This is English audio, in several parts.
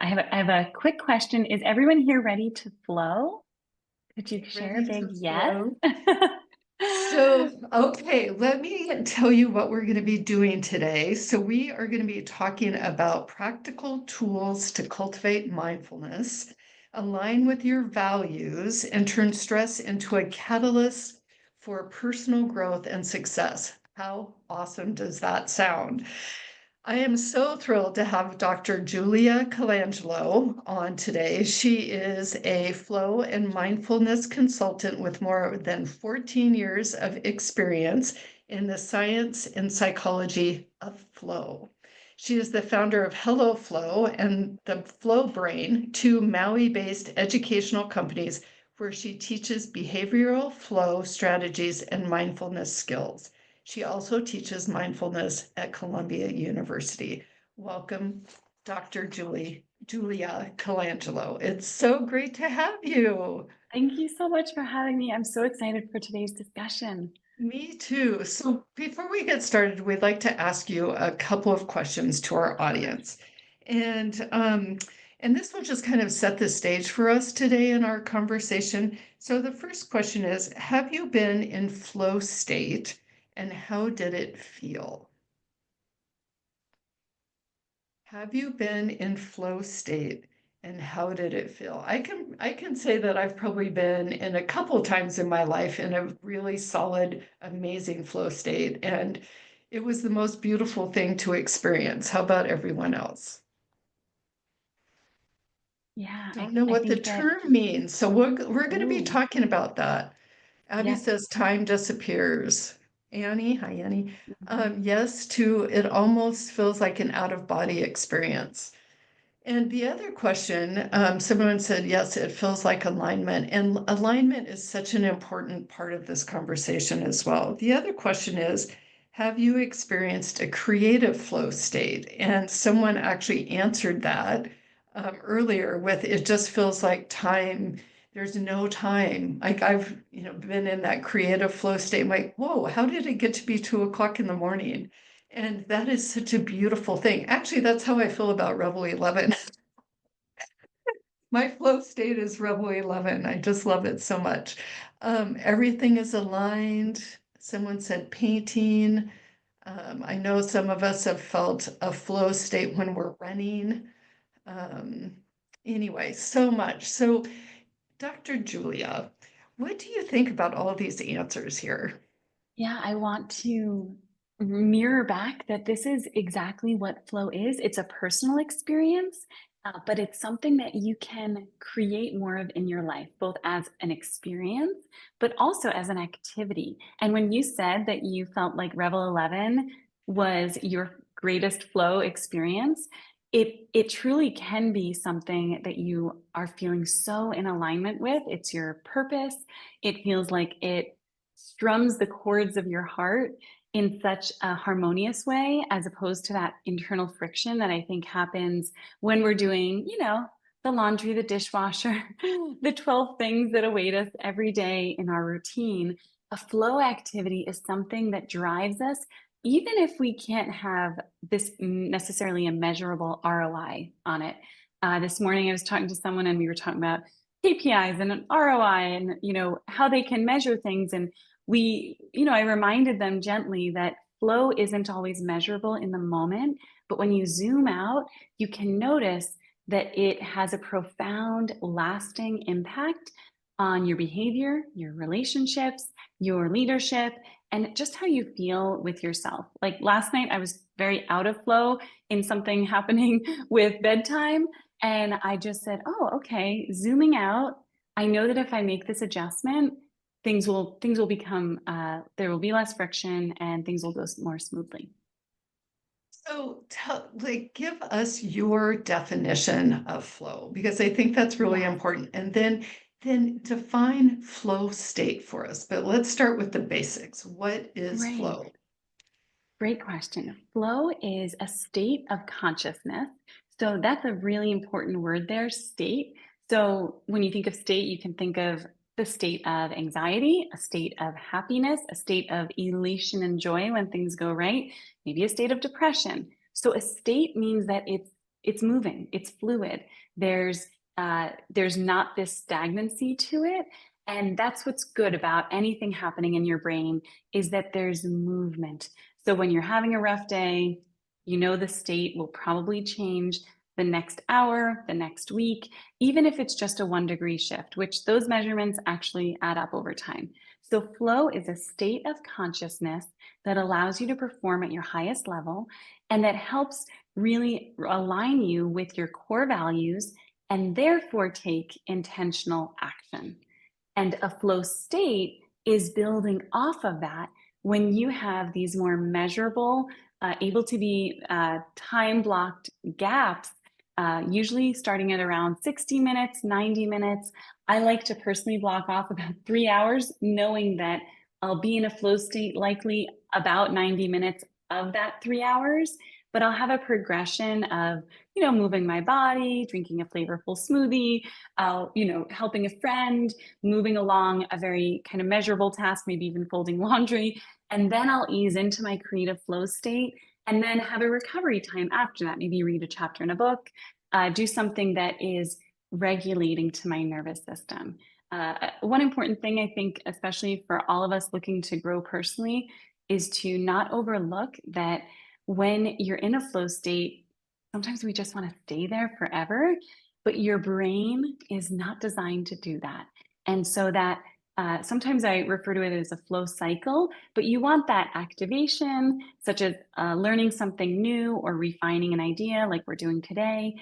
I have a quick question. Is everyone here ready to flow? Could you share a Ready big to yes? flow? Okay, let me tell you what we're going to be doing today. So, we are going to be talking about practical tools to cultivate mindfulness, align with your values, and turn stress into a catalyst for personal growth and success. How awesome does that sound? I am so thrilled to have Dr. Julia Colangelo on today. She is a flow and mindfulness consultant with more than 14 years of experience in the science and psychology of flow. She is the founder of Hello Flow and the Flow Brain, two Maui-based educational companies where she teaches behavioral flow strategies and mindfulness skills. She also teaches mindfulness at Columbia University. Welcome, Dr. Julia Colangelo. It's so great to have you. Thank you so much for having me. I'm so excited for today's discussion. Me too. So before we get started, we'd like to ask you a couple of questions to our audience. And and this will just kind of set the stage for us today in our conversation. So the first question is, have you been in flow state and how did it feel? Have you been in flow state and how did it feel? I can say that I've probably been in a couple times in my life in a really solid, amazing flow state, and it was the most beautiful thing to experience. How about everyone else? Yeah, Don't know I what the think that, term means, so we're going to be oh, talking about that. Abby yes. says time disappears. Annie, hi Annie. Mhm. Yes, to it almost feels like an out of body experience. And the other question, someone said, yes, it feels like alignment. And alignment is such an important part of this conversation as well. The other question is, have you experienced a creative flow state? And someone actually answered that earlier with, it just feels like time, there's no time. Like I've, been in that creative flow state. I'm like, whoa, how did it get to be 2 o'clock in the morning? And that is such a beautiful thing. Actually, that's how I feel about Revel 11. My flow state is Revel 11. I just love it so much. Everything is aligned. Someone said painting. I know some of us have felt a flow state when we're running. Um, anyway, so much. So, Dr. Julia, what do you think about all of these answers here? Yeah, I want to mirror back that this is exactly what flow is. It's a personal experience, but it's something that you can create more of in your life, both as an experience, but also as an activity. And when you said that you felt like Revel 11 was your greatest flow experience, it truly can be something that you are feeling so in alignment with. It's your purpose. It feels like it strums the chords of your heart in such a harmonious way, as opposed to that internal friction that I think happens when we're doing, the laundry, the dishwasher, the 12 things that await us every day in our routine. A flow activity is something that drives us, even if we can't have this necessarily a measurable ROI on it. This morning, I was talking to someone and we were talking about KPIs and an ROI and how they can measure things. And I reminded them gently that flow isn't always measurable in the moment, but when you zoom out, you can notice that it has a profound, lasting impact on your behavior, your relationships, your leadership, and just how you feel with yourself. Like last night, I was very out of flow in something happening with bedtime. And I just said, oh, okay, zooming out, I know that if I make this adjustment, things will become there will be less friction and things will go more smoothly. So give us your definition of flow, because I think that's really Yes, important. And then define flow state for us. But let's start with the basics. What is great. flow? Great question. Flow is a state of consciousness. So that's a really important word there, state. So when you think of state, you can think of the state of anxiety, a state of happiness, a state of elation and joy when things go right, maybe a state of depression. So a state means that it's moving, it's fluid. There's not this stagnancy to it. And that's what's good about anything happening in your brain, is that there's movement. So when you're having a rough day, you know the state will probably change the next hour, the next week, even if it's just a 1 degree shift, which those measurements actually add up over time. So flow is a state of consciousness that allows you to perform at your highest level, and that helps really align you with your core values and therefore take intentional action. And a flow state is building off of that when you have these more measurable, able to be time blocked gaps, usually starting at around 60 minutes, 90 minutes. I like to personally block off about 3 hours, knowing that I'll be in a flow state likely about 90 minutes of that 3 hours, but I'll have a progression of, moving my body, drinking a flavorful smoothie, helping a friend, moving along a very kind of measurable task, maybe even folding laundry. And then I'll ease into my creative flow state and then have a recovery time after that. Maybe read a chapter in a book, do something that is regulating to my nervous system. One important thing, I think, especially for all of us looking to grow personally, is to not overlook that when you're in a flow state, sometimes we just want to stay there forever, but your brain is not designed to do that. And so that sometimes I refer to it as a flow cycle, but you want that activation, such as learning something new or refining an idea like we're doing today.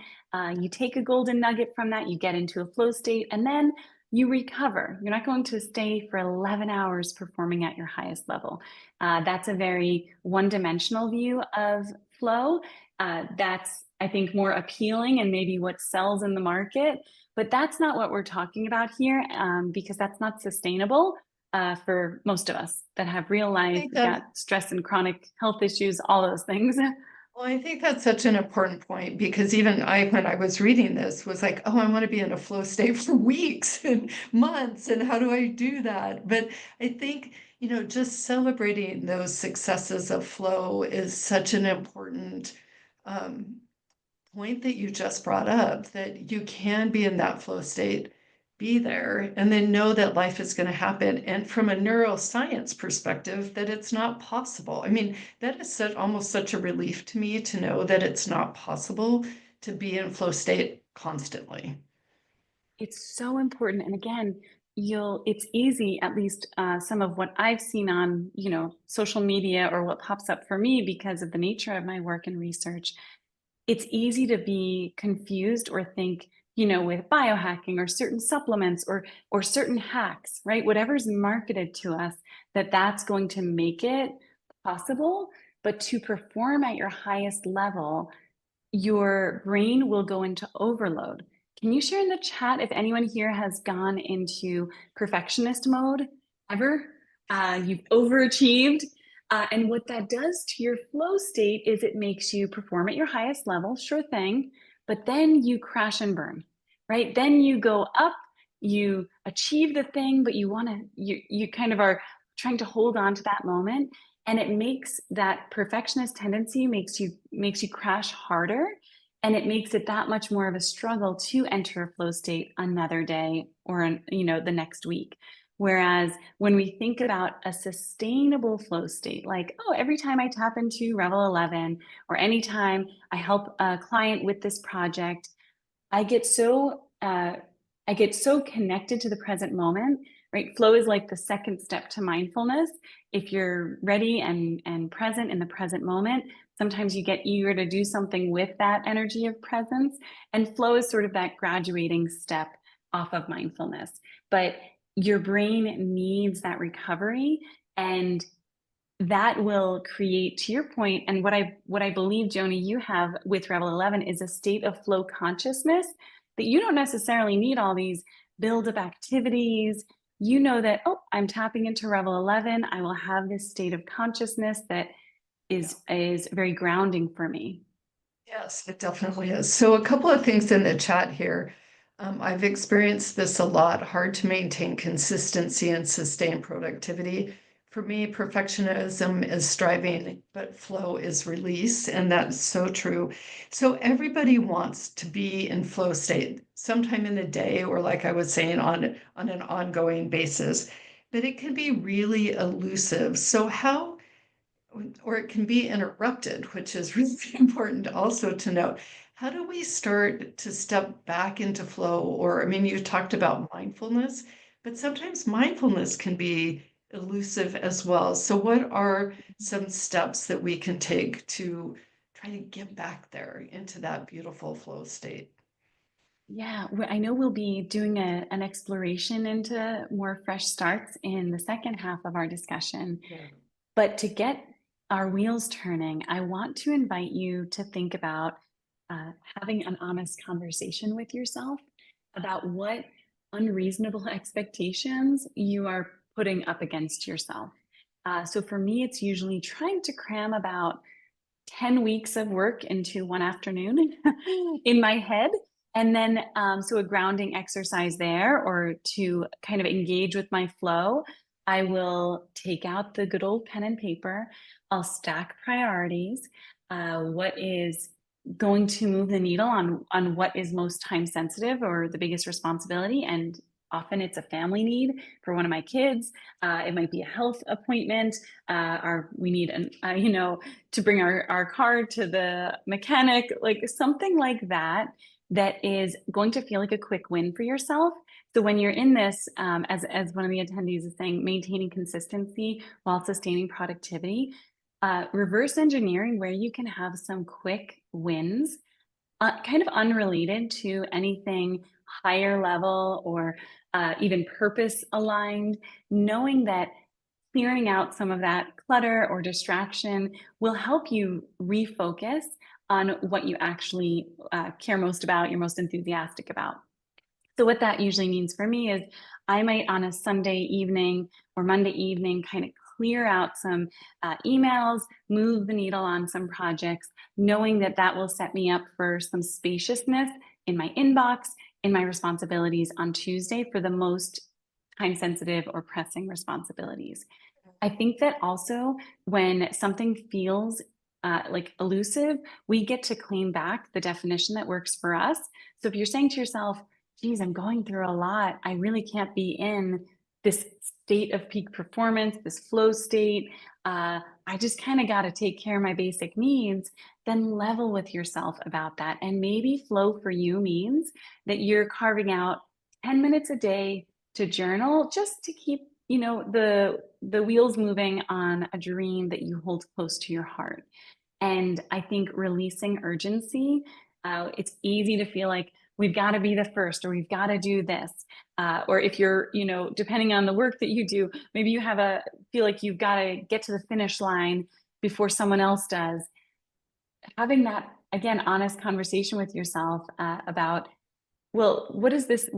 You take a golden nugget from that, you get into a flow state, and then you recover. You're not going to stay for 11 hours performing at your highest level. That's a very one-dimensional view of flow. That's, I think, more appealing and maybe what sells in the market. But that's not what we're talking about here, because that's not sustainable for most of us that have real I life, think that got stress and chronic health issues, all those things. Well, I think that's such an important point because even I, when I was reading this, was like, oh, I want to be in a flow state for weeks and months. And how do I do that? But I think, just celebrating those successes of flow is such an important um, point that you just brought up, that you can be in that flow state, be there, and then know that life is going to happen. And from a neuroscience perspective, that it's not possible. I mean, that is almost such a relief to me to know that it's not possible to be in flow state constantly. It's so important. And again, it's easy, at least some of what I've seen on, social media or what pops up for me because of the nature of my work and research. It's easy to be confused or think, with biohacking or certain supplements or certain hacks, right? Whatever's marketed to us, that's going to make it possible. But to perform at your highest level, your brain will go into overload. Can you share in the chat if anyone here has gone into perfectionist mode ever? You've overachieved. And what that does to your flow state is it makes you perform at your highest level, sure thing, but then you crash and burn, right? Then you go up, you achieve the thing, but you kind of are trying to hold on to that moment, and it makes that perfectionist tendency makes you crash harder, and it makes it that much more of a struggle to enter a flow state another day or the next week. Whereas when we think about a sustainable flow state, like, oh, every time I tap into Revel 11 or anytime I help a client with this project, I get so connected to the present moment, right? Flow is like the second step to mindfulness. If you're ready and present in the present moment, sometimes you get eager to do something with that energy of presence. And flow is sort of that graduating step off of mindfulness. But your brain needs that recovery, and that will create, to your point, and what I believe, Joni, you have with Revel 11 is a state of flow consciousness that you don't necessarily need all these build up activities. You know that, oh, I'm tapping into Revel 11. I will have this state of consciousness that is very grounding for me. Yes, it definitely is. So, a couple of things in the chat here. I've experienced this a lot, hard to maintain consistency and sustain productivity. For me, perfectionism is striving, but flow is release. And that's so true. So everybody wants to be in flow state sometime in the day, or like I was saying, on an ongoing basis, but it can be really elusive. So how, or it can be interrupted, which is really important also to note. How do we start to step back into flow? Or, I mean, you talked about mindfulness, but sometimes mindfulness can be elusive as well. So, what are some steps that we can take to try to get back there into that beautiful flow state? Yeah, I know we'll be doing an exploration into more fresh starts in the second half of our discussion. Yeah. But to get our wheels turning, I want to invite you to think about having an honest conversation with yourself about what unreasonable expectations you are putting up against yourself. So for me, it's usually trying to cram about 10 weeks of work into one afternoon in my head. And then, so a grounding exercise there, or to kind of engage with my flow, I will take out the good old pen and paper. I'll stack priorities. What is going to move the needle on what is most time sensitive or the biggest responsibility? And often it's a family need for one of my kids. It might be a health appointment. We need to bring our car to the mechanic, like something like that, that is going to feel like a quick win for yourself. So when you're in this, as one of the attendees is saying, maintaining consistency while sustaining productivity, reverse engineering where you can have some quick wins, kind of unrelated to anything higher level or even purpose aligned, knowing that clearing out some of that clutter or distraction will help you refocus on what you actually care most about, you're most enthusiastic about. So what that usually means for me is I might on a Sunday evening or Monday evening kind of clear out some emails, move the needle on some projects, knowing that that will set me up for some spaciousness in my inbox, in my responsibilities on Tuesday for the most time sensitive or pressing responsibilities. I think that also when something feels like elusive, we get to claim back the definition that works for us. So if you're saying to yourself, geez, I'm going through a lot, I really can't be in this state of peak performance, this flow state. I just kind of got to take care of my basic needs, then level with yourself about that. And maybe flow for you means that you're carving out 10 minutes a day to journal just to keep the wheels moving on a dream that you hold close to your heart. And I think releasing urgency, it's easy to feel like we've got to be the first or we've got to do this. Or if you're, depending on the work that you do, maybe you feel like you've got to get to the finish line before someone else does. Having that, again, honest conversation with yourself about, well, what is this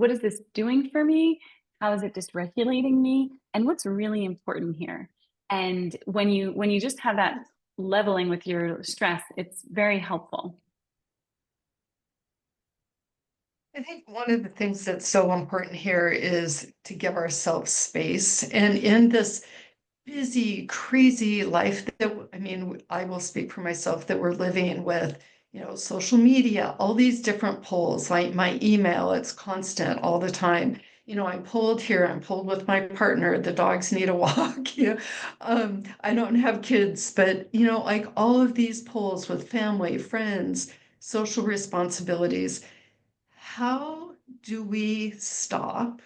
doing for me? How is it dysregulating me? And what's really important here? And when you just have that leveling with your stress, it's very helpful. I think one of the things that's so important here is to give ourselves space. And in this busy, crazy life that, I mean, I will speak for myself, that we're living with, social media, all these different pulls, like my email, it's constant all the time. I'm pulled here, I'm pulled with my partner, the dogs need a walk. I don't have kids, but, like all of these pulls with family, friends, social responsibilities. How do we stop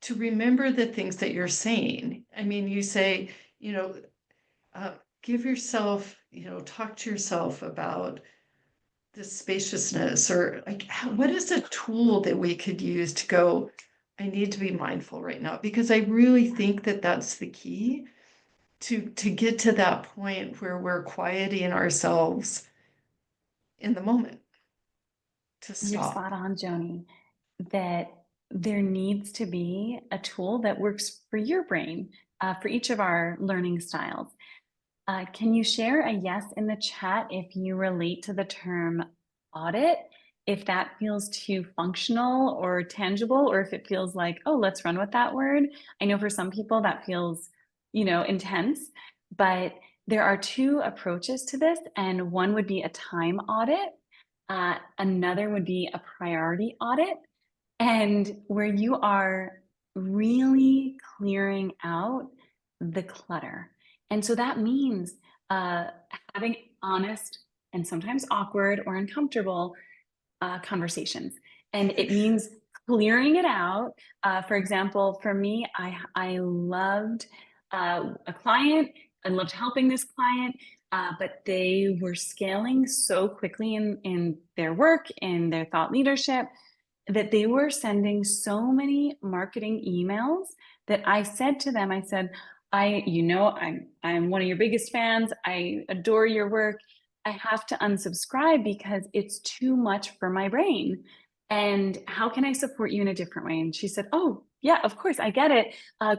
to remember the things that you're saying? I mean, you say, you know, uh, give yourself, talk to yourself about the spaciousness, or like, what is a tool that we could use to go, I need to be mindful right now? Because I really think that that's the key to get to that point where we're quieting ourselves in the moment to You're spot stop. on, Joni, that there needs to be a tool that works for your brain, for each of our learning styles. Can you share a yes in the chat if you relate to the term audit, if that feels too functional or tangible, or if it feels like, oh, let's run with that word? I know for some people that feels, intense. But there are two approaches to this, and one would be a time audit. Another would be a priority audit, and where you are really clearing out the clutter. And so that means uh, having honest and sometimes awkward or uncomfortable conversations. And it means clearing it out. For example, for me, I loved a client. I loved helping this client, but they were scaling so quickly in their work, in their thought leadership, that they were sending so many marketing emails that I said to them, I said, I'm one of your biggest fans. I adore your work. I have to unsubscribe because it's too much for my brain. And how can I support you in a different way? And she said, oh, yeah, of course, I get it.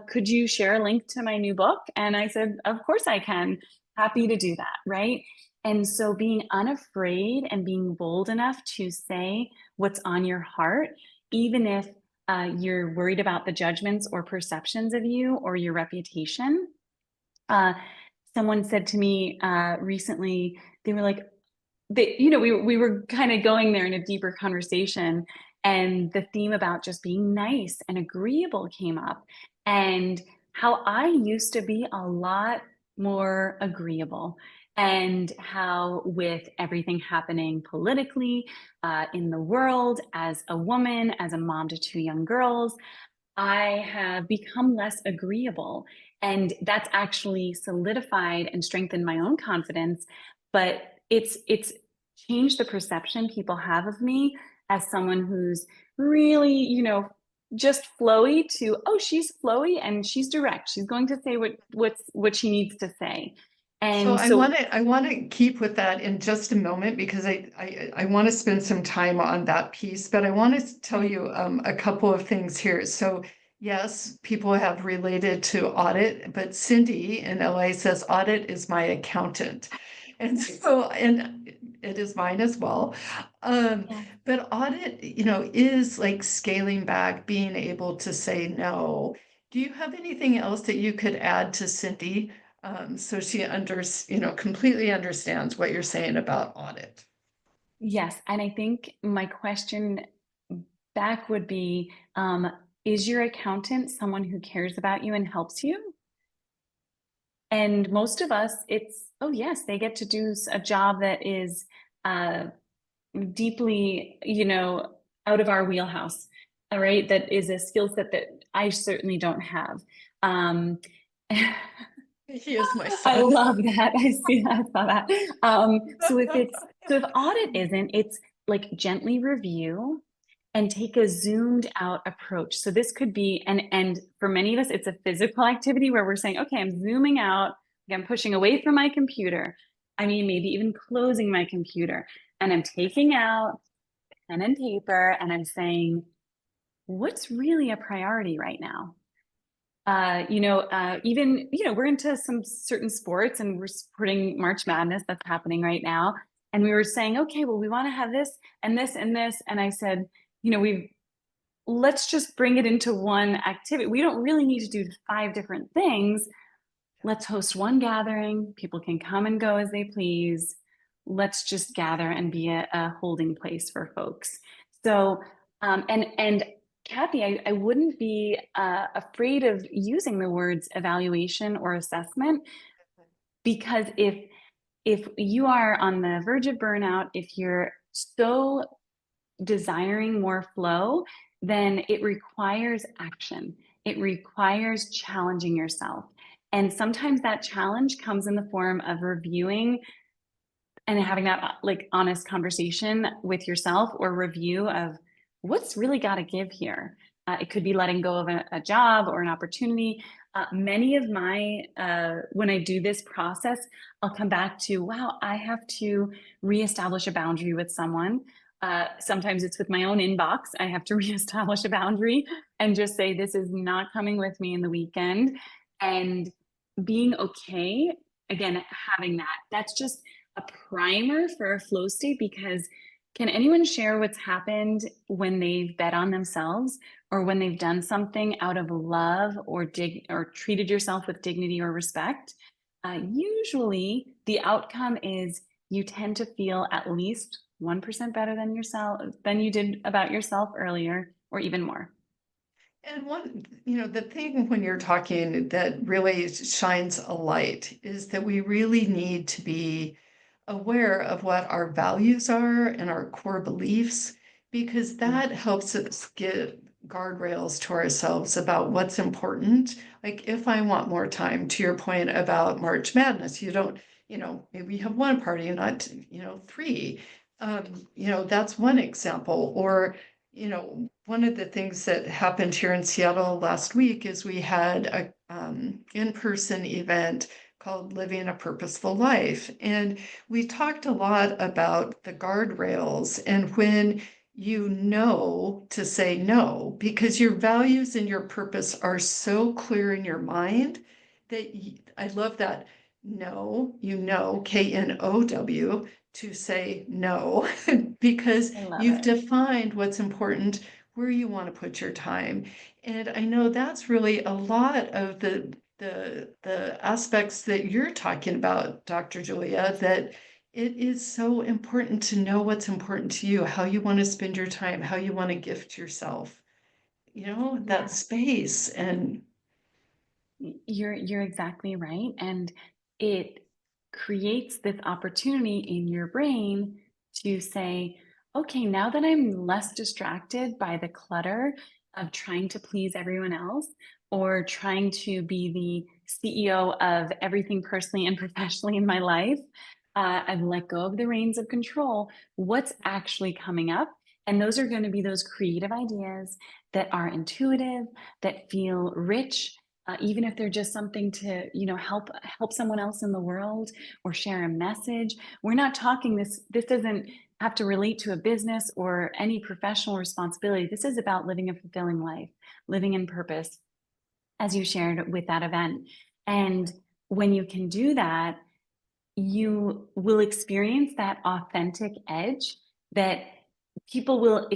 Could you share a link to my new book? And I said, of course I can. Happy to do that. Right. And so being unafraid and being bold enough to say what's on your heart, even if you're worried about the judgments or perceptions of you or your reputation. Uh, Someone said to me recently, they were like, we were kind of going there in a deeper conversation, and the theme about just being nice and agreeable came up, and how I used to be a lot more agreeable, and how with everything happening politically in the world, as a woman, as a mom to two young girls, I have become less agreeable. And that's actually solidified and strengthened my own confidence. But it's changed the perception people have of me as someone who's really, just flowy to, oh, she's flowy and she's direct. She's going to say what she needs to say. So And I so want to I want to keep with that in just a moment because I want to spend some time on that piece, but I want to tell right. you a couple of things here. So yes, people have related to audit, but Cindy in LA says audit is my accountant. And so, and it is mine as well. Um, Yeah. but audit, is like scaling back, being able to say no. Do you have anything else that you could add to Cindy? So she completely understands what you're saying about audit. Yes. And I think my question back would be, is your accountant someone who cares about you and helps you? And most of us, it's, oh, yes, they get to do a job that is uh, deeply, out of our wheelhouse, all right? That is a skill set that I certainly don't have. Um, He is my I son. love that. I saw that. So if audit isn't, it's like gently review and take a zoomed out approach. So this could be, and for many of us, it's a physical activity where we're saying, okay, I'm zooming out, I'm pushing away from my computer. I mean, maybe even closing my computer, and I'm taking out pen and paper, and I'm saying, what's really a priority right now? Even, we're into some certain sports and we're supporting March Madness that's happening right now. And we were saying, okay, well, we want to have this and this and this. And I said, let's just bring it into one activity. We don't really need to do 5 different things. Let's host one gathering. People can come and go as they please. Let's just gather and be a holding place for folks. So, and Kathy, I wouldn't be afraid of using the words evaluation or assessment, because if you are on the verge of burnout, if you're so desiring more flow, then it requires action. It requires challenging yourself. And sometimes that challenge comes in the form of reviewing and having that like honest conversation with yourself, or review of what's really got to give here. It could be letting go of a job or an opportunity. Many of my, when I do this process, I'll come back to, wow, I have to reestablish a boundary with someone. Sometimes it's with my own inbox. I have to reestablish a boundary and just say, this is not coming with me in the weekend. And being okay, again, having that, that's just a primer for a flow state, because Can anyone share what's happened when they've bet on themselves or when they've done something out of love or treated yourself with dignity or respect? Usually, the outcome is you tend to feel at least 1% better than you did about yourself earlier, or even more. And the thing when you're talking that really shines a light is that we really need to be aware of what our values are and our core beliefs, because Yeah, that helps us get guardrails to ourselves about what's important. Like if I want more time, to your point about March Madness, you don't, maybe you have one party, not, three. That's one example. Or one of the things that happened here in Seattle last week is we had a in-person event called Living a Purposeful Life. And we talked a lot about the guardrails and when you know to say no, because your values and your purpose are so clear in your mind that I love that no, Know, to say no, because I love you've it. defined what's important, where you want to put your time. And I know that's really a lot of the aspects that you're talking about, Dr. Julia, that it is so important to know what's important to you, how you want to spend your time, how you want to gift yourself, that Yeah. space. And You're exactly right. And it creates this opportunity in your brain to say, okay, now that I'm less distracted by the clutter of trying to please everyone else or trying to be the CEO of everything personally and professionally in my life, I've let go of the reins of control. What's actually coming up? And those are going to be those creative ideas that are intuitive, that feel rich, even if they're just something to help someone else in the world or share a message. We're not talking this doesn't have to relate to a business or any professional responsibility. This is about living a fulfilling life, living in purpose, as you shared with that event. And when you can do that, you will experience that authentic edge that people will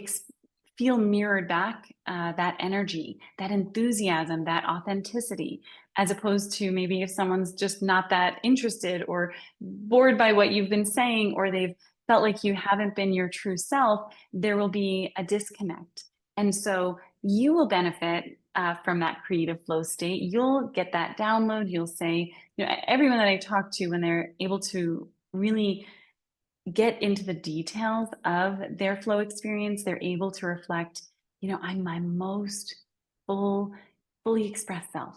feel mirrored back, that energy, that enthusiasm, that authenticity, as opposed to maybe if someone's just not that interested or bored by what you've been saying, or they've felt like you haven't been your true self, there will be a disconnect. And so you will benefit from that creative flow state. You'll get that download. You'll say, everyone that I talk to, when they're able to really get into the details of their flow experience, they're able to reflect, I'm my most full, fully expressed self.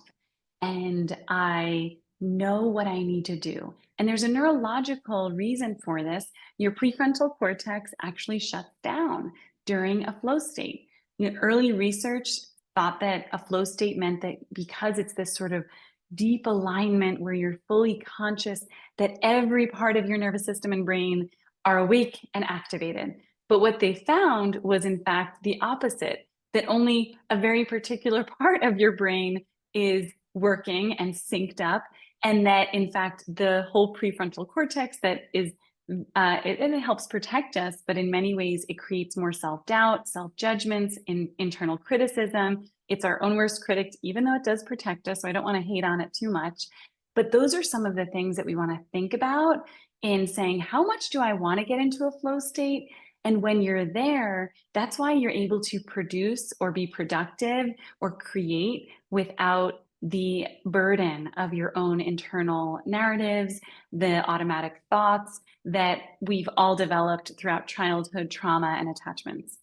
And I know what I need to do. And there's a neurological reason for this. Your prefrontal cortex actually shuts down during a flow state. Early research thought that a flow state meant that because it's this sort of deep alignment where you're fully conscious that every part of your nervous system and brain are awake and activated. But what they found was, in fact, the opposite, that only a very particular part of your brain is working and synced up. And that, in fact, the whole prefrontal cortex that is, it helps protect us, but in many ways, it creates more self doubt, self judgments, internal criticism. It's our own worst critic, even though it does protect us. So I don't want to hate on it too much. But those are some of the things that we want to think about in saying, how much do I want to get into a flow state? And when you're there, that's why you're able to produce or be productive or create without the burden of your own internal narratives, the automatic thoughts that we've all developed throughout childhood trauma and attachments.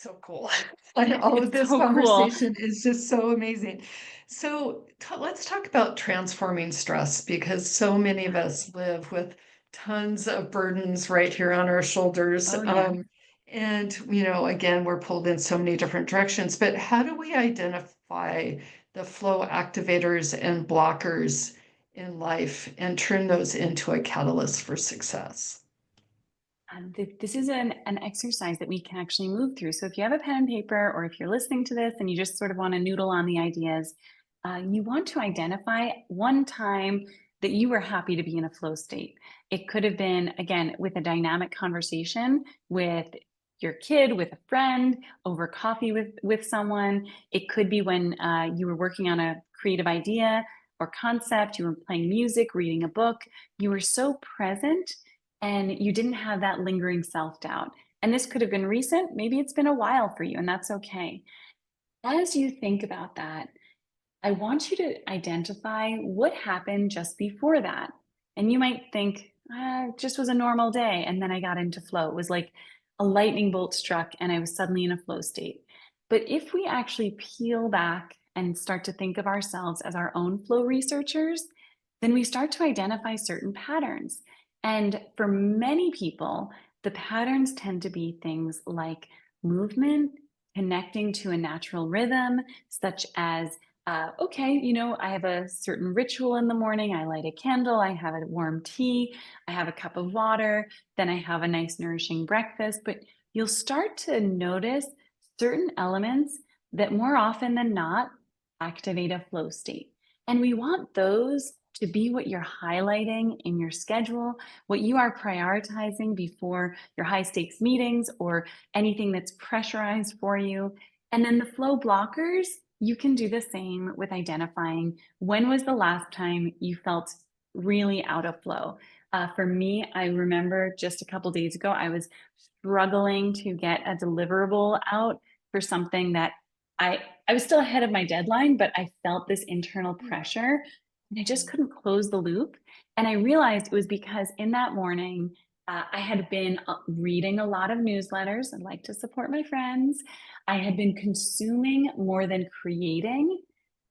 so cool. All of It's this so cool. conversation is just so amazing. So let's talk about transforming stress, because so many of Yeah. us live with tons of burdens right here on our shoulders. Oh, yeah. And, again, we're pulled in so many different directions. But how do we identify the flow activators and blockers in life and turn those into a catalyst for success? This is an exercise that we can actually move through. So if you have a pen and paper, or if you're listening to this and you just sort of want to noodle on the ideas, you want to identify one time that you were happy to be in a flow state. It could have been, again, with a dynamic conversation with your kid, with a friend, over coffee with someone. It could be when you were working on a creative idea or concept, you were playing music, reading a book. You were so present and you didn't have that lingering self-doubt. And this could have been recent, maybe it's been a while for you, and that's okay. As you think about that, I want you to identify what happened just before that. And you might think, it just was a normal day. And then I got into flow. It was like a lightning bolt struck and I was suddenly in a flow state. But if we actually peel back and start to think of ourselves as our own flow researchers, then we start to identify certain patterns. And for many people, the patterns tend to be things like movement, connecting to a natural rhythm, such as okay, I have a certain ritual in the morning. I light a candle, I have a warm tea, I have a cup of water, then I have a nice, nourishing breakfast. But you'll start to notice certain elements that more often than not activate a flow state. And we want those to be what you're highlighting in your schedule, what you are prioritizing before your high stakes meetings or anything that's pressurized for you. And then the flow blockers, you can do the same with identifying when was the last time you felt really out of flow. For me, I remember just a couple days ago, I was struggling to get a deliverable out for something that I was still ahead of my deadline, but I felt this internal pressure and I just couldn't close the loop. And I realized it was because in that morning, I had been reading a lot of newsletters. I like to support my friends. I had been consuming more than creating.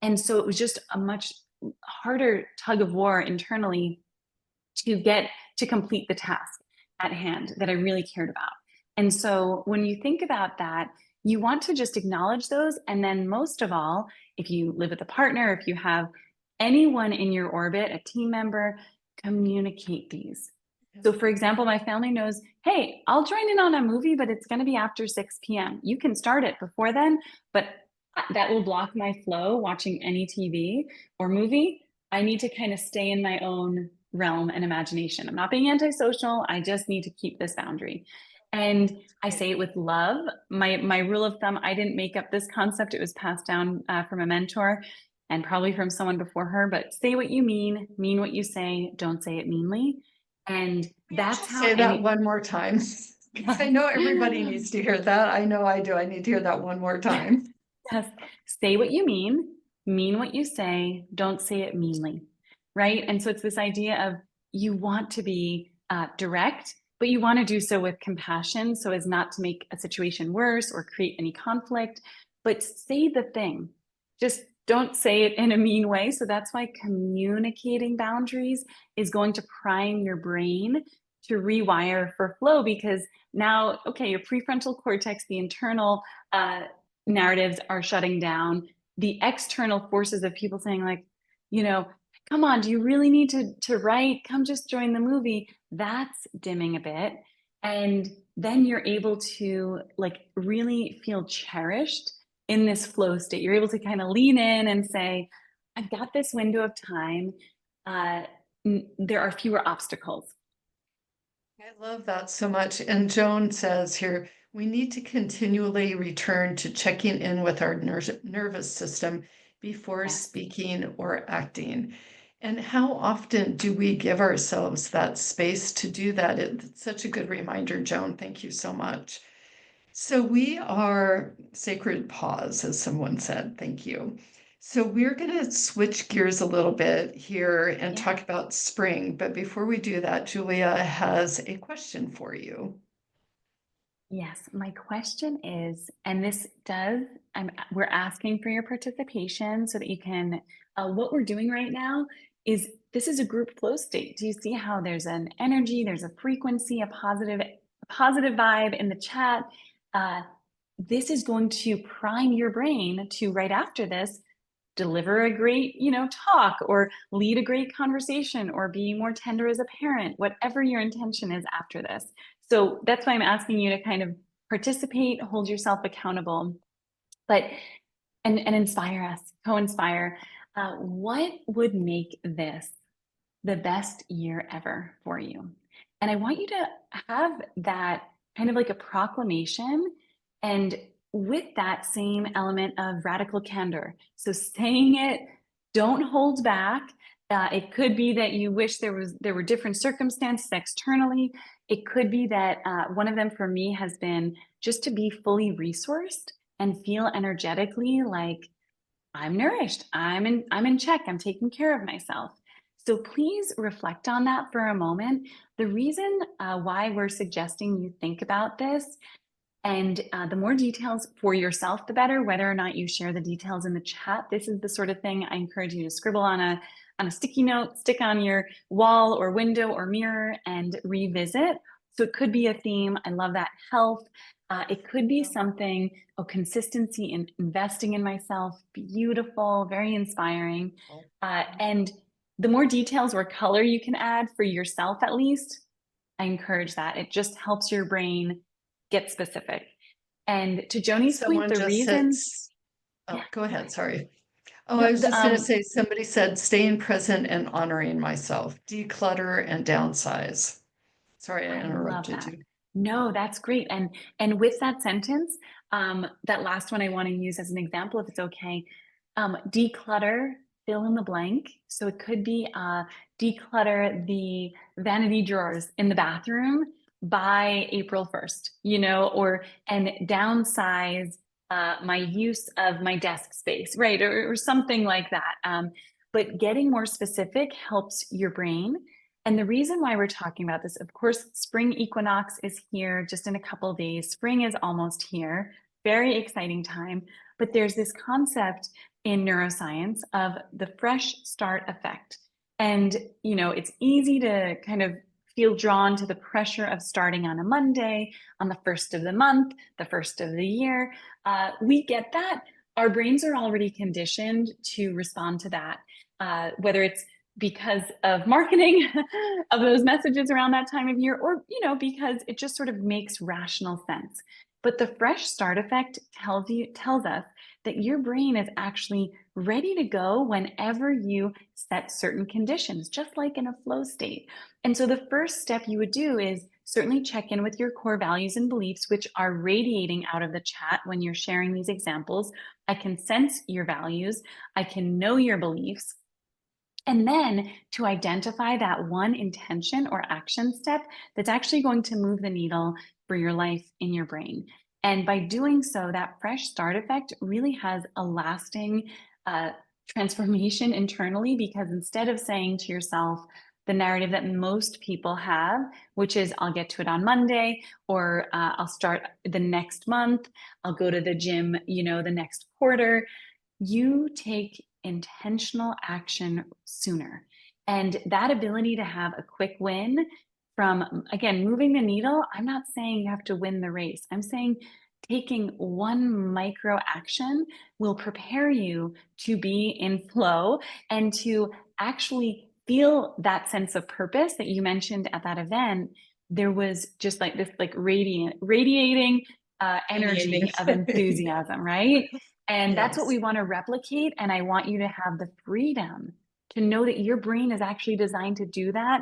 And so it was just a much harder tug of war internally to get to complete the task at hand that I really cared about. And so when you think about that, you want to just acknowledge those. And then, most of all, if you live with a partner, if you have anyone in your orbit, a team member, communicate these. So, for example, my family knows, hey, I'll join in on a movie, but it's going to be after 6 p.m. You can start it before then, but that will block my flow watching any TV or movie. I need to kind of stay in my own realm and imagination. I'm not being antisocial. I just need to keep this boundary. And I say it with love. My rule of thumb, I didn't make up this concept. It was passed down from a mentor and probably from someone before her, but say what you mean what you say, don't say it meanly. And that's Just how say that any, one more time. Because I know everybody needs to hear that. I know I do. I need to hear that one more time. yes, say what you mean what you say, don't say it meanly, right? And so it's this idea of you want to be direct, but you want to do so with compassion so as not to make a situation worse or create any conflict, but say the thing. Just don't say it in a mean way. So that's why communicating boundaries is going to prime your brain to rewire for flow because now, okay, your prefrontal cortex, the internal narratives are shutting down. The external forces of people saying, like, you know, come on, do you really need to write? Come just join the movie. That's dimming a bit. And then you're able to like really feel cherished in this flow state. You're able to kind of lean in and say, I've got this window of time. Uh, there are fewer obstacles. I love that so much. And Joan says here, we need to continually return to checking in with our nervous system before Yes. speaking or acting. And how often do we give ourselves that space to do that? It's such a good reminder, Joan. Thank you so much. So we are sacred pause, as someone said. Thank you. So we're going to switch gears a little bit here and Yeah. talk about spring. But before we do that, Julia has a question for you. Yes, my question is, and this does, we're asking for your participation so that you can, what we're doing right now is this is a group flow state. Do you see how there's an energy, there's a frequency, a positive vibe in the chat? Uh, this is going to prime your brain to right after this deliver a great talk or lead a great conversation or be more tender as a parent, whatever your intention is after this. So that's why I'm asking you to kind of participate, hold yourself accountable, but and inspire us, co-inspire. What would make this the best year ever for you. And I want you to have that kind of like a proclamation, and with that same element of radical candor. So saying it, don't hold back. It could be that you wish there were different circumstances externally. It could be that one of them for me has been just to be fully resourced and feel energetically like I'm nourished. I'm in check. I'm taking care of myself. So please reflect on that for a moment. The reason why we're suggesting you think about this, and the more details for yourself, the better, whether or not you share the details in the chat. This is the sort of thing I encourage you to scribble on a sticky note, stick on your wall or window or mirror and revisit. So it could be a theme. I love that. Health. It could be something, oh, consistency in investing in myself. Beautiful, very inspiring. And the more details or color you can add for yourself, at least, I encourage that. It just helps your brain get specific. And to Joni's point, Someone the just said, reason, yeah, oh, go ahead. Sorry. Oh, no, I was just going to say, somebody said, staying present and honoring myself, declutter and downsize. Sorry, I I love interrupted that. you. No, that's great. And with that sentence, that last one I want to use as an example, if it's okay. Declutter, fill in the blank. So it could be declutter the vanity drawers in the bathroom by April 1st, or and downsize my use of my desk space, right? Or something like that. But getting more specific helps your brain. And the reason why we're talking about this, of course, spring equinox is here just in a couple of days. Spring is almost here. Very exciting time. But there's this concept in neuroscience of the fresh start effect. And, it's easy to kind of feel drawn to the pressure of starting on a Monday, on the first of the month, the first of the year. We get that. Our brains are already conditioned to respond to that, whether it's because of marketing of those messages around that time of year, or because it just sort of makes rational sense. But the fresh start effect tells us that your brain is actually ready to go whenever you set certain conditions, just like in a flow state. And so the first step you would do is certainly check in with your core values and beliefs, which are radiating out of the chat when you're sharing these examples. I can sense your values, I can know your beliefs. And then to identify that one intention or action step that's actually going to move the needle for your life in your brain. And by doing so, that fresh start effect really has a lasting transformation internally, because instead of saying to yourself, the narrative that most people have, which is I'll get to it on Monday, or I'll start the next month, I'll go to the gym, the next quarter, you take intentional action sooner. And that ability to have a quick win from, again, moving the needle, I'm not saying you have to win the race. I'm saying taking one micro action will prepare you to be in flow and to actually feel that sense of purpose that you mentioned at that event. There was just like this, like radiating energy of Yeah. enthusiasm, right? And that's what Yes. we want to replicate. And I want you to have the freedom to know that your brain is actually designed to do that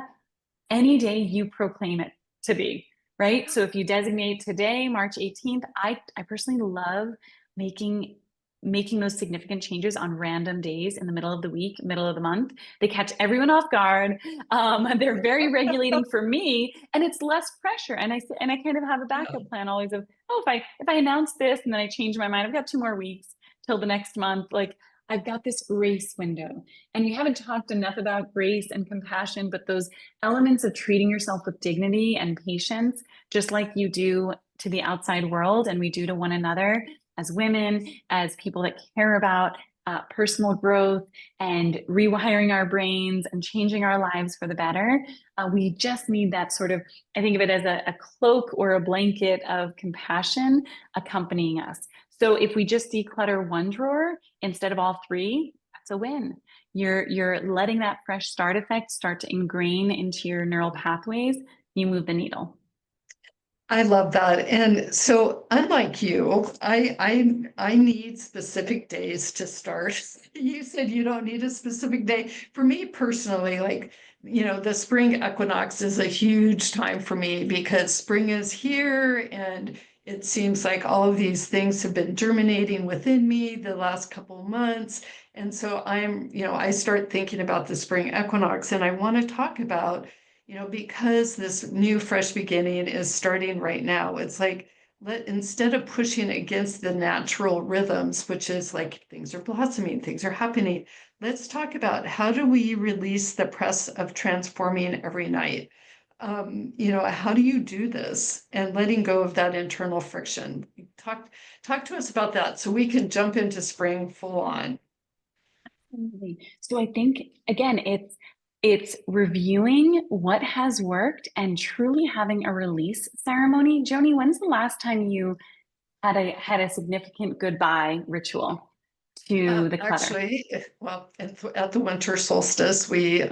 any day you proclaim it to be, right? So if you designate today, March 18th, I personally love making those significant changes on random days in the middle of the week, middle of the month. They catch everyone off guard. They're very regulating for me, and it's less pressure. And I kind of have a Yeah. backup plan always of, oh, if I announce this and then I change my mind, I've got 2 more weeks till the next month. Like, I've got this grace window. And we haven't talked enough about grace and compassion, but those elements of treating yourself with dignity and patience, just like you do to the outside world and we do to one another as women, as people that care about personal growth and rewiring our brains and changing our lives for the better. We just need that sort of, I think of it as a cloak or a blanket of compassion accompanying us. So if we just declutter one drawer instead of all three, that's a win. You're letting that fresh start effect start to ingrain into your neural pathways. You move the needle. I love that. And so unlike you, I need specific days to start. You said you don't need a specific day. For me personally, like the spring equinox is a huge time for me because spring is here and it seems like all of these things have been germinating within me the last couple of months. And so I start thinking about the spring equinox and I want to talk about, because this new fresh beginning is starting right now, it's like, instead of pushing against the natural rhythms, which is like things are blossoming, things are happening, let's talk about how do we release the press of transforming every night? How do you do this and letting go of that internal friction? Talk to us about that so we can jump into spring full on. Absolutely. So I think again, it's reviewing what has worked and truly having a release ceremony. Joni, when's the last time you had a significant goodbye ritual to the clutter? Actually, well, at the winter solstice, we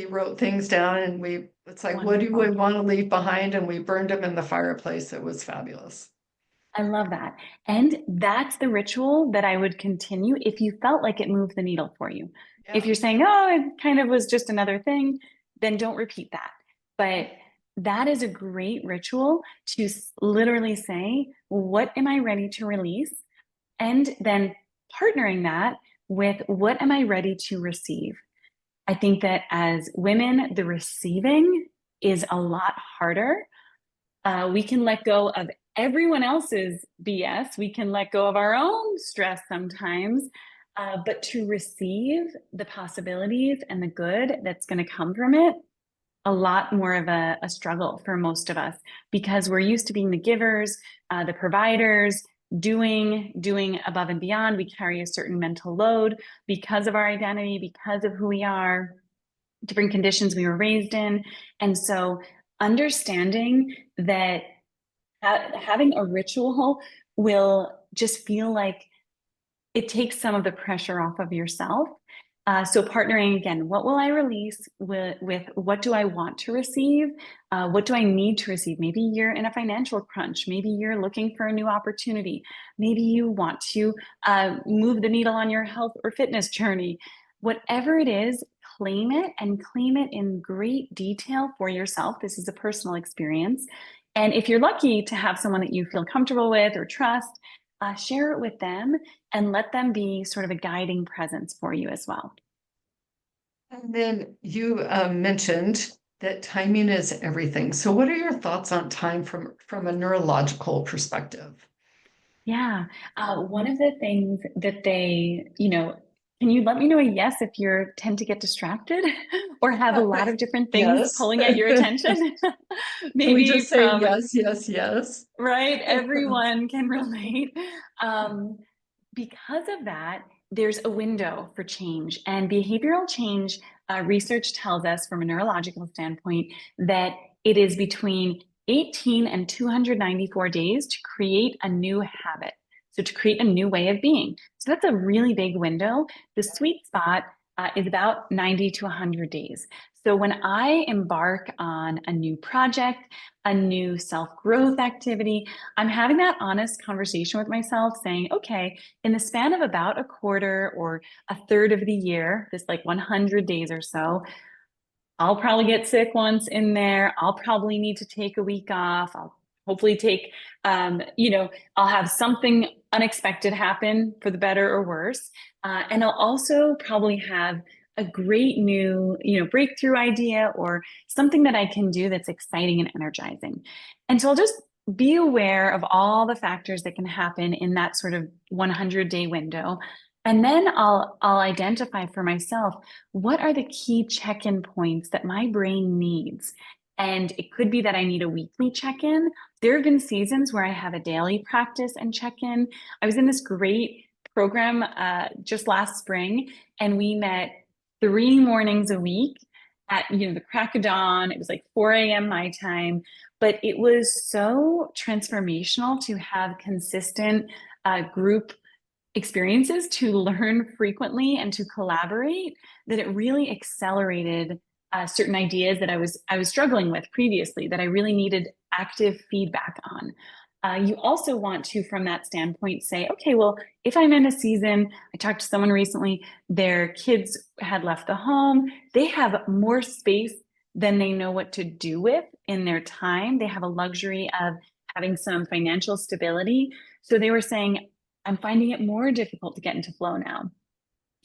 wrote things down and it's like, what do we Wonderful. want to leave behind? And we burned them in the fireplace. It was fabulous. I love that. And that's the ritual that I would continue if you felt like it moved the needle for you. If Yeah. you're saying, oh, it kind of was just another thing, then don't repeat that. But that is a great ritual to literally say, what am I ready to release? And then partnering that with what am I ready to receive? I think that as women, the receiving is a lot harder. We can let go of everyone else's BS. We can let go of our own stress sometimes. But to receive the possibilities and the good that's going to come from it, a lot more of a struggle for most of us because we're used to being the givers, the providers, doing above and beyond. We carry a certain mental load because of our identity, because of who we are, different conditions we were raised in. And so understanding that having a ritual will just feel like it takes some of the pressure off of yourself. So partnering again, what will I release with what do I want to receive? What do I need to receive? Maybe you're in a financial crunch. Maybe you're looking for a new opportunity. Maybe you want to move the needle on your health or fitness journey. Whatever it is, claim it and claim it in great detail for yourself. This is a personal experience. And if you're lucky to have someone that you feel comfortable with or trust, share it with them and let them be sort of a guiding presence for you as well. And then you mentioned that timing is everything. So what are your thoughts on time from a neurological perspective? Yeah. One of the things that can you let me know a yes if you tend to get distracted or have a lot of different things Yes. pulling at your attention? Can we Maybe just say from, yes, yes, yes? right? Everyone can relate. Um, because of that, there's a window for change. And behavioral change research tells us, from a neurological standpoint, that it is between 18 and 294 days to create a new habit. So, to create a new way of being. So, that's a really big window. The sweet spot is about 90 to 100 days. So, when I embark on a new project, a new self growth activity, I'm having that honest conversation with myself saying, okay, in the span of about a quarter or a third of the year, this like 100 days or so, I'll probably get sick once in there. I'll probably need to take a week off. I'll hopefully take, I'll have something unexpected happen for the better or worse. And I'll also probably have a great new, breakthrough idea or something that I can do that's exciting and energizing. And so I'll just be aware of all the factors that can happen in that sort of 100-day window. And then I'll identify for myself what are the key check-in points that my brain needs? And it could be that I need a weekly check-in. There have been seasons where I have a daily practice and check-in. I was in this great program just last spring, and we met 3 mornings a week at the crack of dawn. It was like 4 a.m. my time, but it was so transformational to have consistent group experiences to learn frequently and to collaborate that it really accelerated certain ideas that I was struggling with previously that I really needed active feedback on. You also want to, from that standpoint, say, okay, well, if I'm in a season, I talked to someone recently, their kids had left the home, they have more space than they know what to do with in their time. They have a luxury of having some financial stability. So they were saying, I'm finding it more difficult to get into flow now.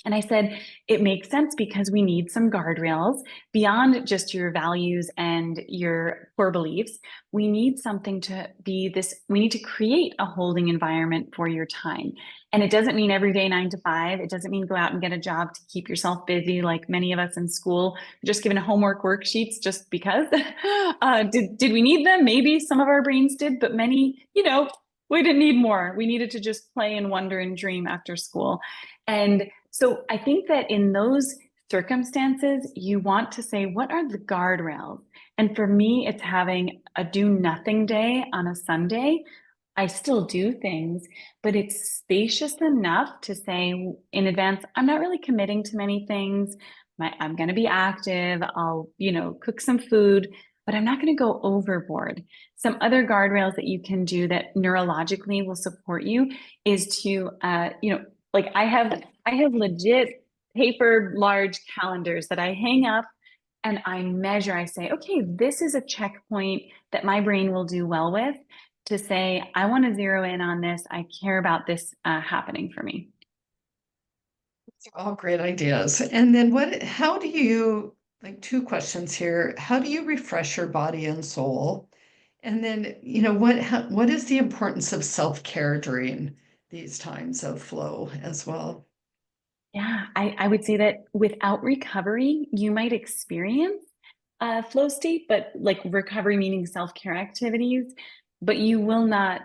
And I said, it makes sense because we need some guardrails beyond just your values and your core beliefs. We need something to be this, we need to create a holding environment for your time. And it doesn't mean every day 9 to 5. It doesn't mean go out and get a job to keep yourself busy like many of us in school, just given homework worksheets just because. Did we need them? Maybe some of our brains did, but many, we didn't need more. We needed to just play and wonder and dream after school. And so I think that in those circumstances, you want to say, what are the guardrails? And for me, it's having a do nothing day on a Sunday. I still do things, but it's spacious enough to say in advance, I'm not really committing to many things. I'm going to be active. I'll, cook some food, but I'm not going to go overboard. Some other guardrails that you can do that neurologically will support you is to, like I have legit paper large calendars that I hang up and I measure. I say, okay, this is a checkpoint that my brain will do well with to say, I want to zero in on this. I care about this happening for me. All great ideas. And then how do you, like two questions here, how do you refresh your body and soul? And then, what is the importance of self-care during these times of flow as well? Yeah, I would say that without recovery, you might experience a flow state, but like recovery meaning self-care activities, but you will not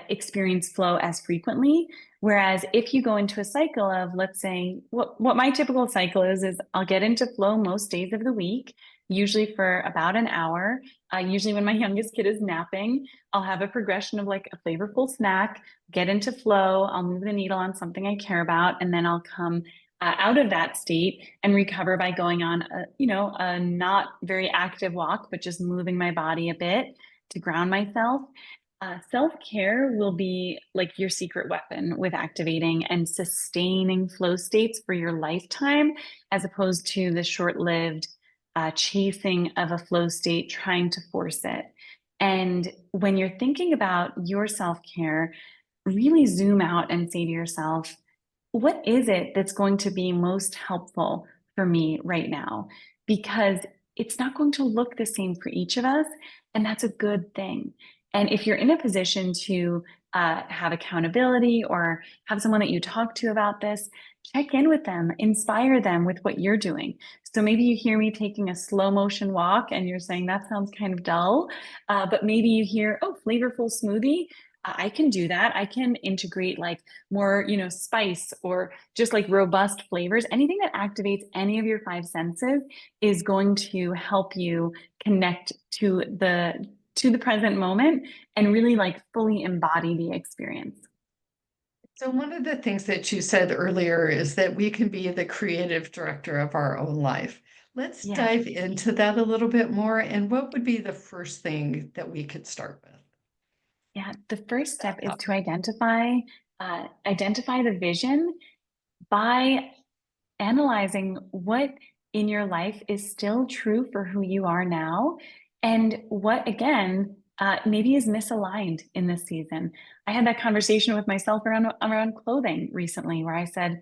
experience flow as frequently. Whereas if you go into a cycle of, let's say, what my typical cycle is I'll get into flow most days of the week, usually for about an hour. Usually when my youngest kid is napping, I'll have a progression of like a flavorful snack, get into flow, I'll move the needle on something I care about, and then I'll come out of that state and recover by going on a not very active walk, but just moving my body a bit to ground myself. Self-care will be like your secret weapon with activating and sustaining flow states for your lifetime, as opposed to the short-lived chasing of a flow state, trying to force it. And when you're thinking about your self-care, really zoom out and say to yourself, what is it that's going to be most helpful for me right now? Because it's not going to look the same for each of us, and that's a good thing. And if you're in a position to have accountability or have someone that you talk to about this, check in with them, inspire them with what you're doing. So maybe you hear me taking a slow motion walk and you're saying that sounds kind of dull, but maybe you hear, oh, flavorful smoothie. I can do that. I can integrate like more, spice or just like robust flavors. Anything that activates any of your five senses is going to help you connect to the present moment and really like fully embody the experience. So one of the things that you said earlier is that we can be the creative director of our own life. Let's Yes. dive into that a little bit more. And what would be the first thing that we could start with? Yeah. The first step is to identify the vision by analyzing what in your life is still true for who you are now and what again maybe is misaligned in this season. I had that conversation with myself around clothing recently where I said,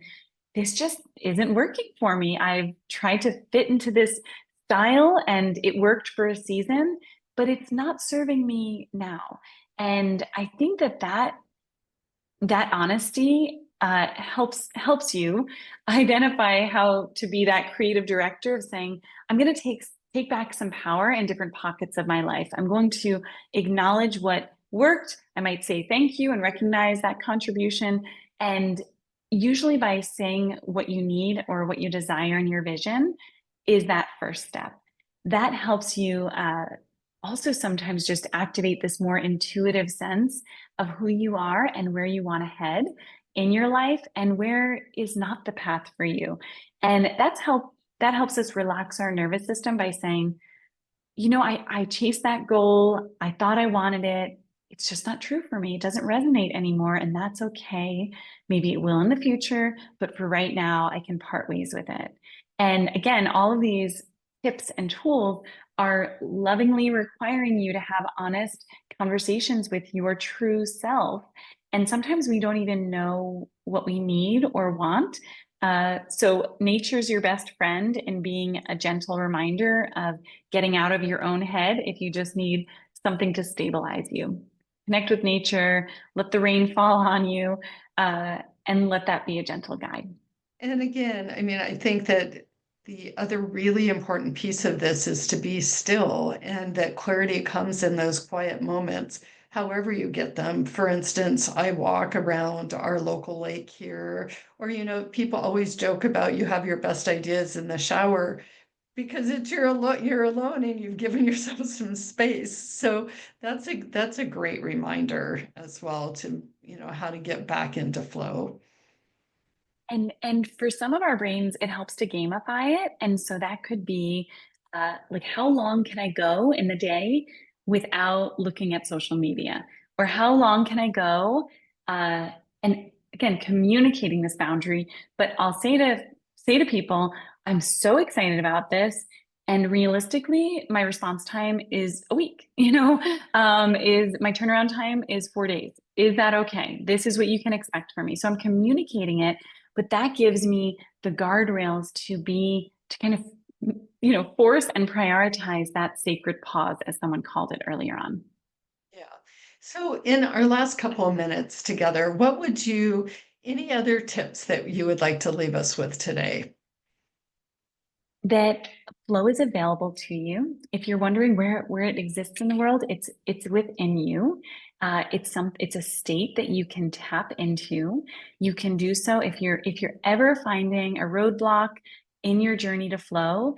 this just isn't working for me. I've tried to fit into this style and it worked for a season, but it's not serving me now. And I think that honesty helps you identify how to be that creative director of saying, I'm going to take back some power in different pockets of my life. I'm going to acknowledge what worked. I might say thank you and recognize that contribution. And usually by saying what you need or what you desire in your vision is that first step. That helps you also sometimes just activate this more intuitive sense of who you are and where you want to head in your life and where is not the path for you. And that helps us relax our nervous system by saying, I chased that goal. I thought I wanted it. it's just not true for me. It doesn't resonate anymore, and that's okay. Maybe it will in the future, but for right now, I can part ways with it. And again, all of these tips and tools are lovingly requiring you to have honest conversations with your true self. And sometimes we don't even know what we need or want. So nature's your best friend in being a gentle reminder of getting out of your own head if you just need something to stabilize you. Connect with nature, let the rain fall on you, uh, and let that be a gentle guide. And again, I mean, I think that the other really important piece of this is to be still, and that clarity comes in those quiet moments, however you get them. For instance, I walk around our local lake here, or, people always joke about you have your best ideas in the shower because you're alone and you've given yourself some space. So that's a great reminder as well to, how to get back into flow. And for some of our brains, it helps to gamify it. And so that could be like, how long can I go in the day without looking at social media? Or how long can I go? And again, communicating this boundary. But I'll say to people, I'm so excited about this. And realistically, my response time is a week, is my turnaround time is 4 days. Is that okay? This is what you can expect from me. So I'm communicating it, but that gives me the guardrails to kind of force and prioritize that sacred pause, as someone called it earlier on. Yeah. So in our last couple of minutes together, any other tips that you would like to leave us with today? That flow is available to you. If you're wondering where it exists in the world, it's within you. It's a state that you can tap into. You can do so if you're ever finding a roadblock in your journey to flow.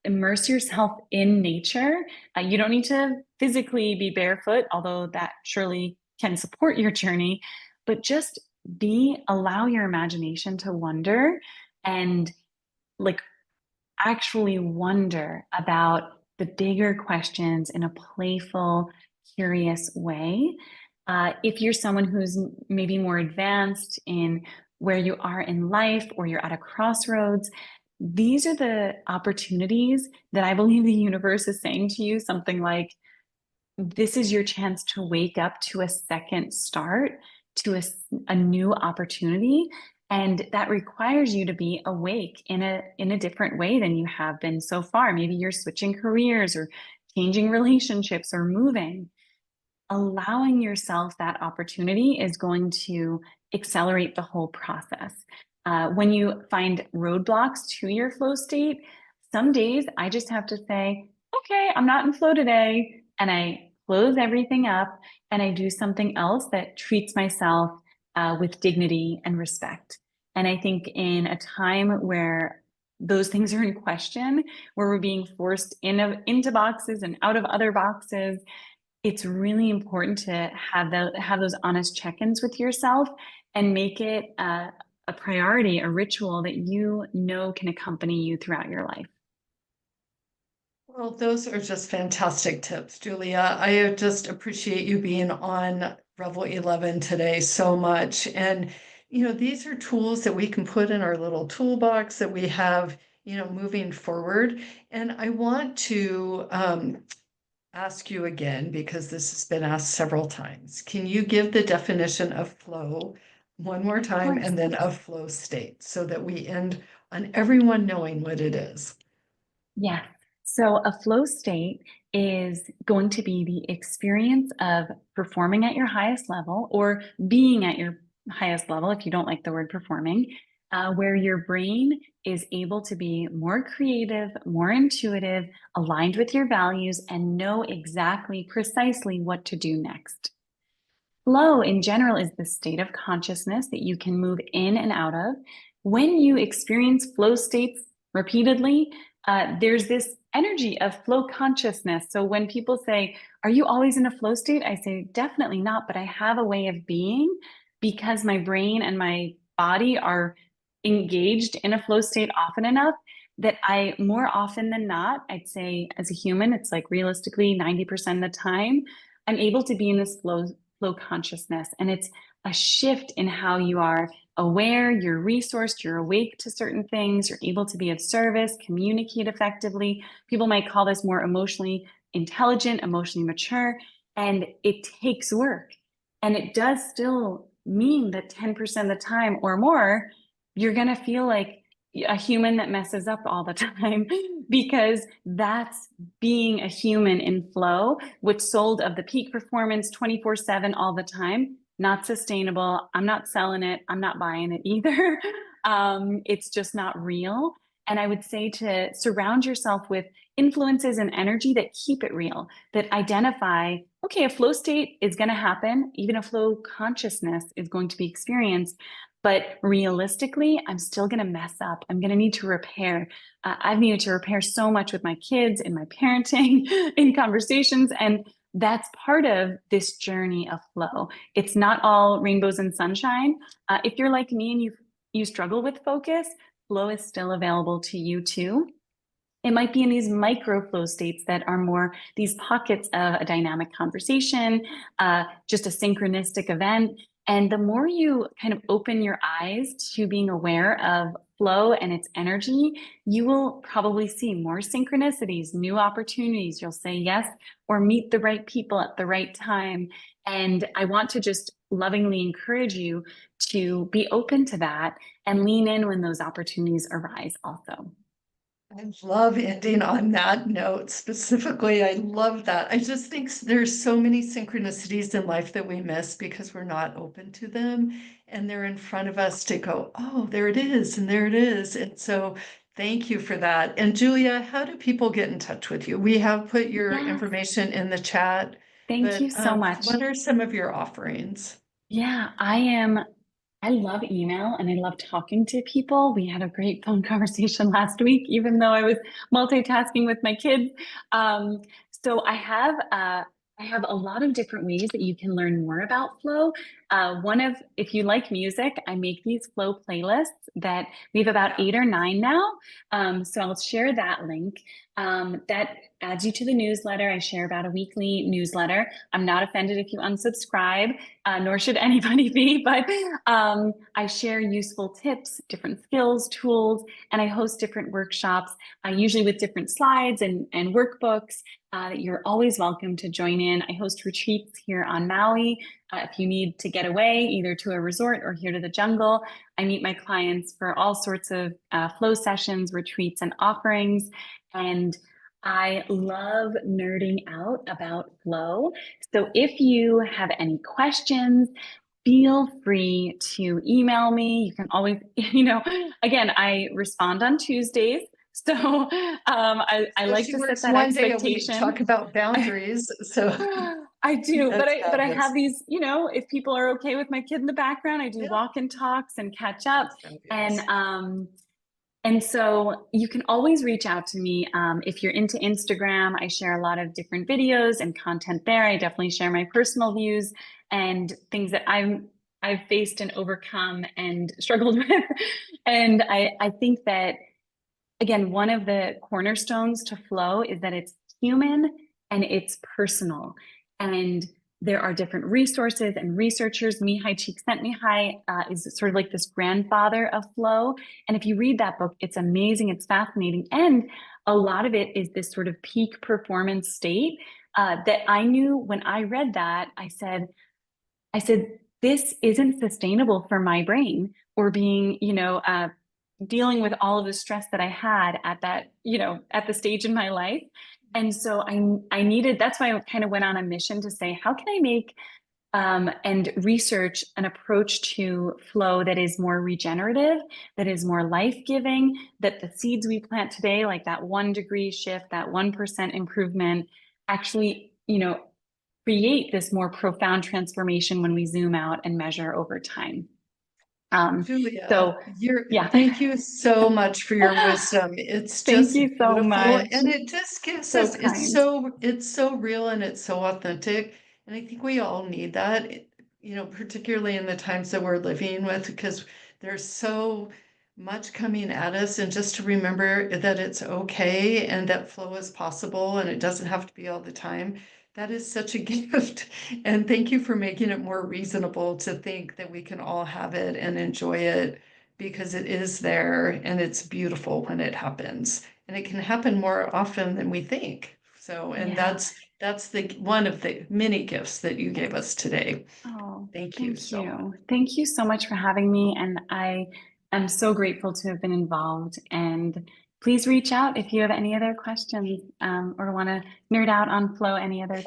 Immerse yourself in nature. You don't need to physically be barefoot, although that surely can support your journey. But just allow your imagination to wander and like actually wonder about the bigger questions in a playful, curious way. If you're someone who's maybe more advanced in where you are in life or you're at a crossroads, these are the opportunities that I believe the universe is saying to you something like, this is your chance to wake up to a second start, to a new opportunity. And that requires you to be awake in a different way than you have been so far. Maybe you're switching careers or changing relationships or moving. Allowing yourself that opportunity is going to accelerate the whole process. When you find roadblocks to your flow state, some days I just have to say, okay, I'm not in flow today. And I close everything up and I do something else that treats myself with dignity and respect. And I think in a time where those things are in question, where we're being forced into boxes and out of other boxes, it's really important to have those honest check-ins with yourself and make it a priority, a ritual that you know can accompany you throughout your life. Well, those are just fantastic tips, Julia. I just appreciate you being on Revel 11 today so much. And, these are tools that we can put in our little toolbox that we have, moving forward. And I want to ask you again, because this has been asked several times. Can you give the definition of flow one more Of time course. and then of flow state so that we end on everyone knowing what it is? Yes. So a flow state is going to be the experience of performing at your highest level or being at your highest level, if you don't like the word performing, where your brain is able to be more creative, more intuitive, aligned with your values, and know exactly precisely what to do next. Flow in general is the state of consciousness that you can move in and out of. When you experience flow states repeatedly, there's this energy of flow consciousness. So when people say, are you always in a flow state? I say, definitely not, but I have a way of being because my brain and my body are engaged in a flow state often enough that I more often than not, I'd say as a human, it's like realistically 90% of the time, I'm able to be in this flow consciousness. And it's a shift in how you are aware, you're resourced, you're awake to certain things, you're able to be of service, communicate effectively. People might call this more emotionally intelligent, emotionally mature, and it takes work. And it does still mean that 10% of the time or more, you're going to feel like a human that messes up all the time because that's being a human in flow, which sold of the peak performance 24/7 all the time. Not sustainable. I'm not selling it. I'm not buying it either. It's just not real. And I would say to surround yourself with influences and energy that keep it real, that identify, okay, a flow state is going to happen, even a flow consciousness is going to be experienced. But realistically, I'm still going to mess up. I'm going to need to repair. I've needed to repair so much with my kids, in my parenting, in conversations. And that's part of this journey of flow. It's not all rainbows and sunshine. If you're like me and you struggle with focus, flow is still available to you too. It might be in these micro flow states that are more these pockets of a dynamic conversation, just a synchronistic event. And the more you kind of open your eyes to being aware of flow and its energy, you will probably see more synchronicities, new opportunities. You'll say yes or meet the right people at the right time. And I want to just lovingly encourage you to be open to that and lean in when those opportunities arise also. I love ending on that note specifically. I love that. I just think there's so many synchronicities in life that we miss because we're not open to them. And they're in front of us to go, oh, there it is, and there it is. And so thank you for that. And Julia, how do people get in touch with you? We have put your Yes, information in the chat, thank you but so much. what are some of your offerings? Yeah, I love email and I love talking to people. We had a great phone conversation last week, even though I was multitasking with my kids. Um, so I have a lot of different ways that you can learn more about flow. If you like music, I make these flow playlists that we have about 8 or 9 now. So I'll share that link. That adds you to the newsletter. I share about a weekly newsletter. I'm not offended if you unsubscribe, nor should anybody be, but I share useful tips, different skills, tools, and I host different workshops, usually with different slides and workbooks. You're always welcome to join in. I host retreats here on Maui. If you need to get away, either to a resort or here to the jungle, I meet my clients for all sorts of flow sessions, retreats, and offerings. And I love nerding out about flow. So if you have any questions, feel free to email me. You can always, again, I respond on Tuesdays. So I So like she to set works that one day a week, expectation. talk about boundaries. So I do, but that's I have fabulous. these, if people are okay with my kid in the background, I do Yeah, walk and talks and catch up. that's And fabulous. and so you can always reach out to me. If you're into Instagram, I share a lot of different videos and content there. I definitely share my personal views and things that I've faced and overcome and struggled with. And I think that again, one of the cornerstones to flow is that it's human and it's personal. And there are different resources and researchers. Mihai Csikszentmihalyi is sort of like this grandfather of flow. And if you read that book, it's amazing, it's fascinating. And a lot of it is this sort of peak performance state that I knew when I read that, I said, this isn't sustainable for my brain or being, dealing with all of the stress that I had at that, at the stage in my life. And so I needed, that's why I kind of went on a mission to say, how can I make and research an approach to flow that is more regenerative, that is more life-giving, that the seeds we plant today, like that 1 degree shift, that 1% improvement, actually, create this more profound transformation when we zoom out and measure over time. Julia, So yeah, thank you so much for your wisdom. It's thank just you so beautiful. much. And it just gives So us, kind. it's so real and it's so authentic. And I think we all need that, particularly in the times that we're living with, because there's so much coming at us. And just to remember that it's okay and that flow is possible and it doesn't have to be all the time. That is such a gift. And thank you for making it more reasonable to think that we can all have it and enjoy it because it is there and it's beautiful when it happens. And it can happen more often than we think. So, and Yeah. that's the one of the many gifts that you gave us today. Oh, Thank you thank so much. you. Thank you so much for having me. And I am so grateful to have been involved. And please reach out if you have any other questions or want to nerd out on flow any other